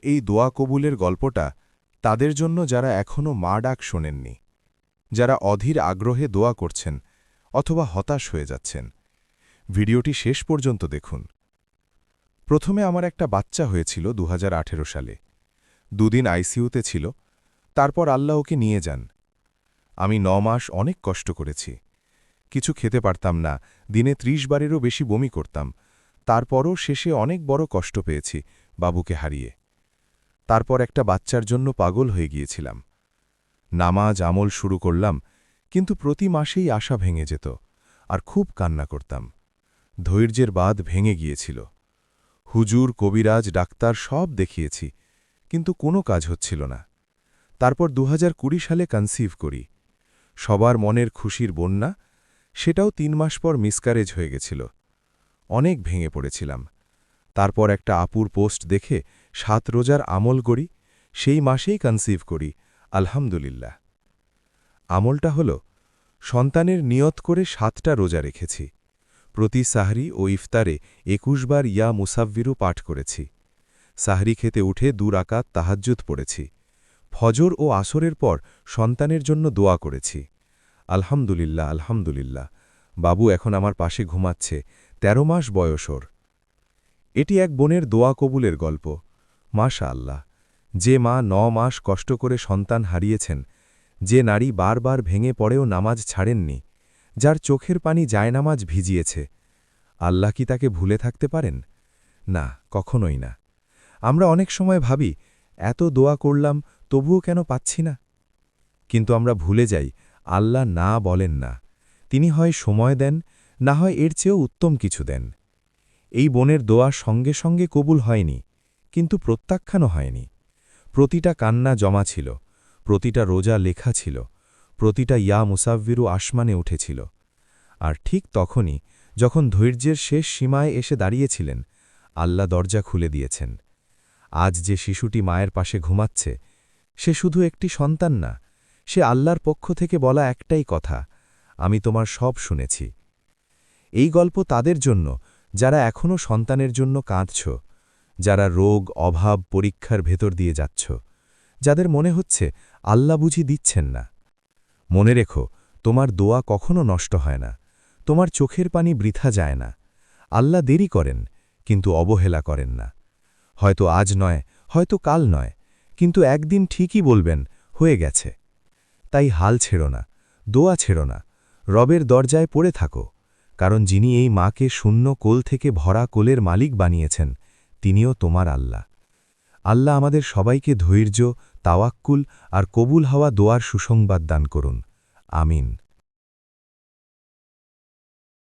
এই দোয়া কবুলের গল্পটা তাদের জন্য যারা এখনও মা ডাক শোনেননি, যারা অধীর আগ্রহে দোয়া করছেন অথবা হতাশ হয়ে যাচ্ছেন। ভিডিওটি শেষ পর্যন্ত দেখুন। প্রথমে আমার একটা বাচ্চা হয়েছিল 2018 সালে। দুদিন আইসিইউতে ছিল, তারপর আল্লাহ ওকে নিয়ে যান। আমি 9 মাস অনেক কষ্ট করেছি। কিছু খেতে পারতাম না, দিনে 30 বারেরও বেশি বমি করতাম। তারপরও শেষে অনেক বড় কষ্ট পেয়েছি বাবুকে হারিয়ে। তারপর একটা বাচ্চার জন্য পাগল হয়ে গিয়েছিলাম। নামাজ আমল শুরু করলাম, কিন্তু প্রতি মাসেই আশা ভেঙে যেত, আর খুব কান্না করতাম। ধৈর্যের বাঁধ ভেঙে গিয়েছিল। হুজুর, কবিরাজ, ডাক্তার সব দেখিয়েছি, কিন্তু কোনো কাজ হচ্ছিল না। তারপর 2020 সালে কনসিভ করি। সবার মনের খুশির বন্যা, সেটাও 3 মাস পর মিসক্যারেজ হয়ে গেছিল। অনেক ভেঙে পড়েছিলাম। তারপর একটা আপুর পোস্ট দেখে 7 রোজার আমল করি, সেই মাসেই কনসিভ করি, আলহামদুলিল্লাহ। আমলটা হল, সন্তানের নিয়ত করে 7টা রোজা রেখেছি। প্রতি সাহরি ও ইফতারে 21 বার ইয়া মুসাব্বিরু পাঠ করেছি। সাহরি খেতে উঠে 2 রাকাত তাহাজ্জুদ পড়েছি। ফজর ও আসরের পর সন্তানের জন্য দোয়া করেছি। আলহামদুলিল্লাহ, আলহামদুলিল্লাহ, বাবু এখন আমার পাশে ঘুমাচ্ছে, 13 মাস বয়স ওর। এটি এক বোনের দোয়া কবুলের গল্প। মাশাআল্লাহ, যে মা 9 মাস কষ্ট করে সন্তান হারিয়েছেন, যে নারী বারবার ভেঙে পড়েও নামাজ ছাড়েননি, যার চোখের পানি জায়নামাজ ভিজিয়েছে, আল্লাহ কি তাকে ভুলে থাকতে পারেন? না, কখনোই না। আমরা অনেক সময় ভাবি, এত দোয়া করলাম তবুও কেন পাচ্ছি না? কিন্তু আমরা ভুলে যাই, আল্লাহ না বলেন না। তিনি হয় সময় দেন, না হয় এর চেয়েও উত্তম কিছু দেন। এই বোনের দোয়া সঙ্গে সঙ্গে কবুল হয়নি, কিন্তু প্রত্যাখ্যানও হয়নি। প্রতিটা কান্না জমা ছিল, প্রতিটা রোজা লেখা ছিল, প্রতিটা ইয়া মুসাব্বিরু আসমানে উঠেছিল। আর ঠিক তখনই, যখন ধৈর্যের শেষ সীমায় এসে দাঁড়িয়েছিলেন, আল্লাহ দরজা খুলে দিয়েছেন। আজ যে শিশুটি মায়ের পাশে ঘুমাচ্ছে, সে শুধু একটি সন্তান না, সে আল্লাহর পক্ষ থেকে বলা একটাই কথা, আমি তোমার সব শুনেছি। এই গল্প তাদের জন্য যারা এখনও সন্তানের জন্য কাঁদছ, যারা রোগ, অভাব, পরীক্ষার ভেতর দিয়ে যাচ্ছ, যাদের মনে হচ্ছে আল্লাহ বুঝি দিচ্ছেন না। মনে রেখো, তোমার দোয়া কখনো নষ্ট হয় না, তোমার চোখের পানি বৃথা যায় না। আল্লাহ দেরি করেন, কিন্তু অবহেলা করেন না। হয়তো আজ নয়, হয়তো কাল নয়, কিন্তু একদিন ঠিকই বলবেন, হয়ে গেছে। তাই হাল ছেড়ো না, দোয়া ছেড়ো না, রবের দরজায় পড়ে থাকো, কারণ যিনি এই মাকে শূন্য কোল থেকে ভরা কোলের মালিক বানিয়েছেন, তিনিও তোমার আল্লাহ। আল্লাহ আমাদের সবাইকে ধৈর্য, তাওয়াক্কুল আর কবুল হওয়া দোয়ার সুসংবাদ দান করুন। আমিন।